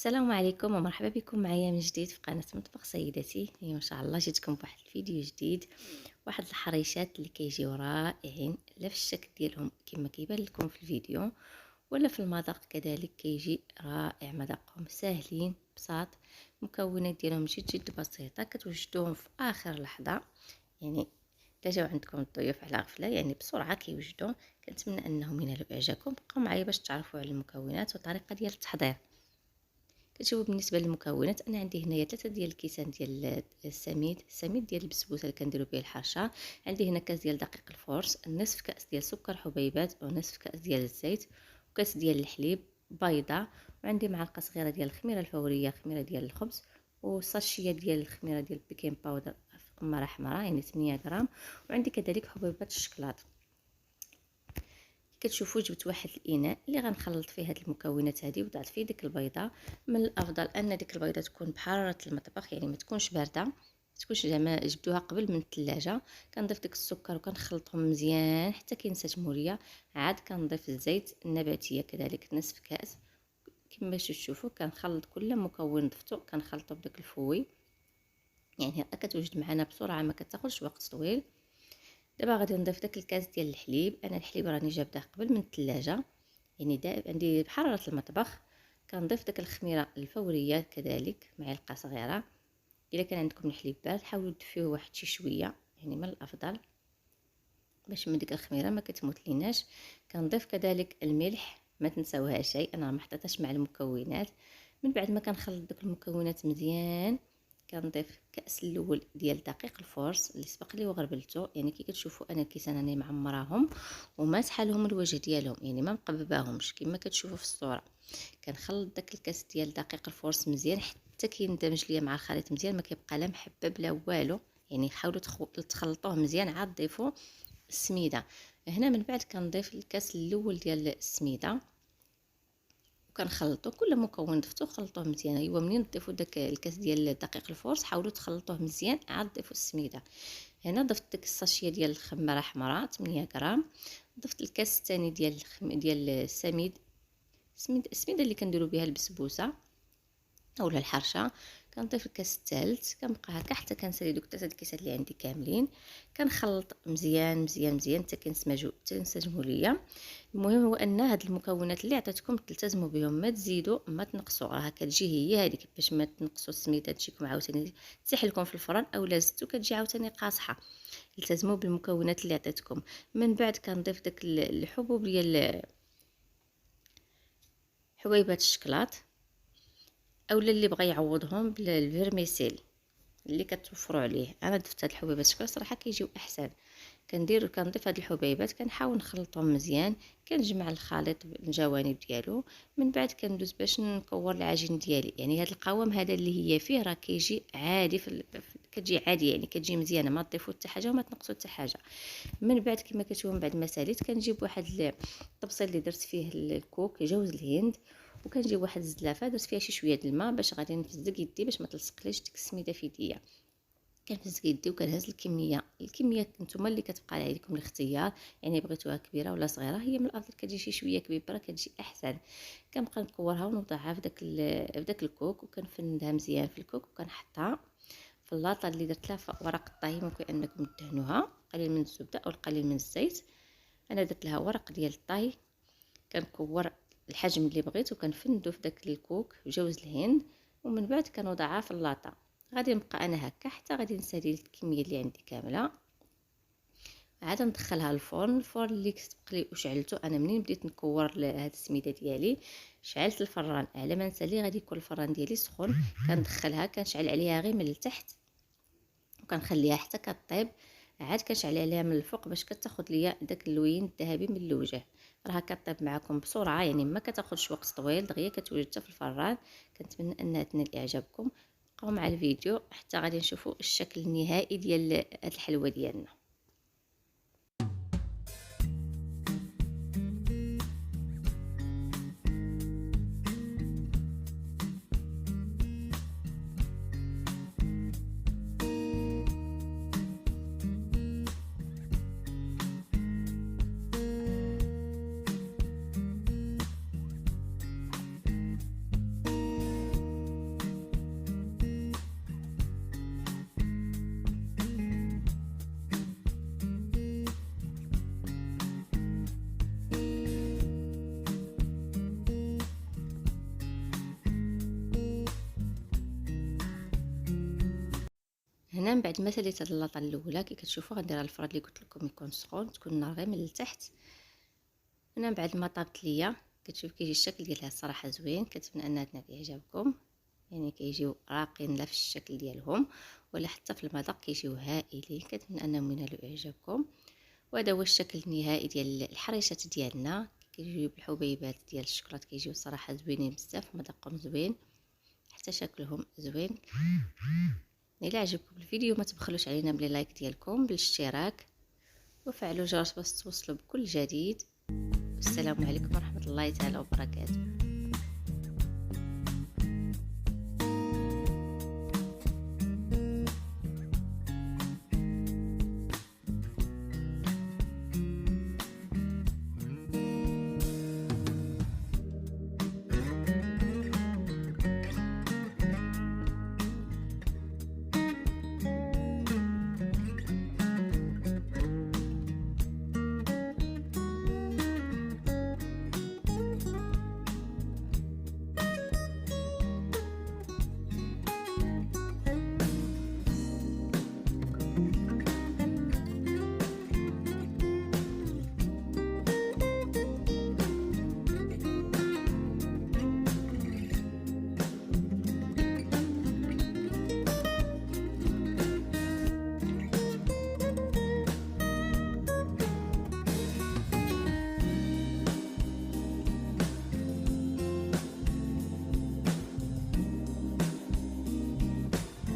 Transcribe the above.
السلام عليكم ومرحبا بكم معايا من جديد في قناة مطبخ سيدتي. هي ما شاء الله جيتكم بواحد الفيديو جديد، واحد الحريشات اللي كيجيو رائعين، لا في الشكل ديالهم كما كيبان لكم في الفيديو ولا في المذاق كذلك كيجي رائع. مذاقهم ساهلين بساط، المكونات ديالهم جد جد بسيطه، كتوجدوهم في اخر لحظه. يعني الا جاو عندكم الضيوف على غفله يعني بسرعه كيوجدوا. كنتمنى انهم ينالوا اعجابكم. بقاو معايا باش تعرفوا على المكونات والطريقه ديال التحضير. كتشوفوا بالنسبه للمكونات، انا عندي هنايا 3 ديال الكيسان ديال السميد ديال البسبوسه اللي كنديروا به الحرشه. عندي هنا كاس ديال دقيق الفورس، نصف كاس ديال سكر حبيبات ونصف كاس ديال الزيت، وكاس ديال الحليب، بيضه، وعندي معلقه صغيره ديال الخميره الفوريه، خميره ديال الخبز، وساشيه ديال الخميره ديال البيكين باودر قمره حمراء يعني 8 غرام، وعندي كذلك حبيبات الشكلاط. كتشوفوا جبت واحد الاناء اللي غنخلط فيه هاد المكونات هذه، وضعت فيه ديك البيضه. من الافضل ان ديك البيضه تكون بحراره المطبخ، يعني ما تكونش بارده، تكونش زعما جبدوها قبل من الثلاجه. كنضيف ديك السكر وكنخلطهم مزيان حتى كينسجموا ليا. عاد كنضيف الزيت النباتيه كذلك نصف كاس. كما تشوفوا كنخلط كل مكون ضفتو كنخلطو بداك الفوي، يعني كتوجد معنا بسرعه ما كتاخذش وقت طويل. دابا غادي نضيف داك الكاس ديال الحليب. انا الحليب راني جابداه قبل من الثلاجه، يعني عندي بحراره المطبخ. كنضيف داك الخميره الفوريه كذلك معلقه صغيره. الا كان عندكم الحليب بارد حاولوا تدفيوه واحد شي شويه، يعني من الافضل باش من ديك الخميره ما كتموت ليناش. كنضيف كذلك الملح، ما تنساوهاش شيء، انا ما حطيتهاش مع المكونات. من بعد ما كنخلط داك المكونات مزيان، كنضيف كاس الاول ديال دقيق الفورس اللي سبق لي وغربلته. يعني كي كتشوفوا انا الكيسان راني معمراهم وماسحه لهم الوجه ديالهم، يعني ما مقبباهمش كما كتشوفوا في الصوره. كنخلط داك الكاس ديال دقيق الفورس مزيان حتى كيندمج ليا مع الخليط مزيان، ما كيبقى لا محبب لا والو. يعني حاولوا تخلطوه مزيان. عاد ضيفوا السميده. هنا من بعد كنضيف الكاس الاول ديال السميده وكنخلطو كل مكون ضفتو خلطوه مزيان. ايوا منين تضيفوا داك الكاس ديال دقيق الفورس حاولوا تخلطوه مزيان. عاد ضيفوا السميده. هنا ضفت ديك الساشيه ديال الخماره حمراء 8 غرام. ضفت الكاس الثاني ديال السميده اللي كنديروا بها البسبوسه اولا الحرشه. كنضيف الكاس الثالث. كنبقى هكا حتى كنسالي دوك 3 الكيسات اللي عندي كاملين. كنخلط مزيان مزيان مزيان حتى تنسجموا ليا. المهم هو ان هاد المكونات اللي عطيتكم تلتزموا بهم، ما تزيدوا ما تنقصوا. راه كتجي هي هذيك باش ما تنقصوا السميده تجيكم عاوتاني تسيح لكم في الفران، اولا زدتو كتجي عاوتاني قاصحه. التزموا بالمكونات اللي عطيتكم. من بعد كنضيف داك الحبوب ديال حبيبات الشكلاط، اولا اللي بغى يعوضهم بالفيرميسيل اللي كتوفروا عليه. انا ضفت هاد الحبيبات الشكلاط صراحه كيجيو احسن. كنضيف هاد الحبيبات، كنحاول نخلطهم مزيان، كنجمع الخليط الجوانب ديالو. من بعد كندوز باش نكور العجين ديالي. يعني هاد القوام هذا اللي هي فيه راه كيجي عادي كتجي عادي، يعني كتجي مزيانه، ما تضيفوا حتى حاجه وما تنقصوا حتى حاجه. من بعد كما كتشوفوا من بعد ما ساليت كنجيب واحد الطبسيل اللي درت فيه الكوك جوز الهند، وكنجيب واحد الزلافه درت فيها شي شويه د الماء باش غادي نفزق يدي باش ما تلصقليش ديك السميده في يديا. كنفزق يدي وكنهز الكميه نتوما اللي كتبقى عليكم الاختيار، يعني بغيتوها كبيره ولا صغيره. هي من الافضل كتجي شي شويه كبيره كتجي احسن. كنبقى نكورها ونوضعها في داك الكوك، وكنفندها مزيان في الكوك، وكنحطها في اللاطه اللي درت لها ورق الطهي. ممكن انكم تدهنوها قليل من الزبده او القليل من الزيت. انا درت لها ورق ديال الطهي. كنكور الحجم اللي بغيت وكنفندو في داك الكوك جوز الهند، ومن بعد كنوضعها في اللاطه. غادي نبقى انا هكا حتى غادي نسالي الكميه اللي عندي كامله. عاد ندخلها الفرن اللي سبق لي وشعلته. انا منين بديت نكور هاد السميده ديالي شعلت الفران على ما نسالي. غادي يكون الفران ديالي سخون. كندخلها كنشعل عليها غير من التحت وكنخليها حتى كطيب. عاد كنشعل عليها من الفوق باش كتاخذ ليا داك اللوين الذهبي من الوجه. راها كطيب معكم بسرعه، يعني ما كتاخذش وقت طويل، دغيا كتوجد حتى في الفران. كنتمنى انها تنال اعجابكم. بقاو مع الفيديو حتى غادي نشوفوا الشكل النهائي ديال هاد الحلوه ديالنا. هنا من بعد ما ساليت هاد اللاطه الاولى كي كتشوفوا غندير الفراد اللي قلت لكم يكون سخون، تكون النار غير من التحت. هنا من بعد ما طابت ليا كتشوف كيجي الشكل ديالها الصراحه زوين، كنتمنى انها تنال اعجابكم. يعني كيجيو راقين لا في الشكل ديالهم ولا حتى في المذاق كيجيو هائلين، كنتمنى انهم ينالوا اعجابكم. وهذا هو الشكل النهائي ديال الحريشات ديالنا. كيجيو بالحبيبات ديال الشكلاط، كيجيو صراحه زوينين بزاف، مذاقهم زوين حتى شكلهم زوين. الا عجبكم الفيديو ما تبخلوش علينا بلي لايك ديالكم، بالاشتراك، وفعلوا الجرس باش توصلوا بكل جديد. والسلام عليكم ورحمه الله تعالى وبركاته.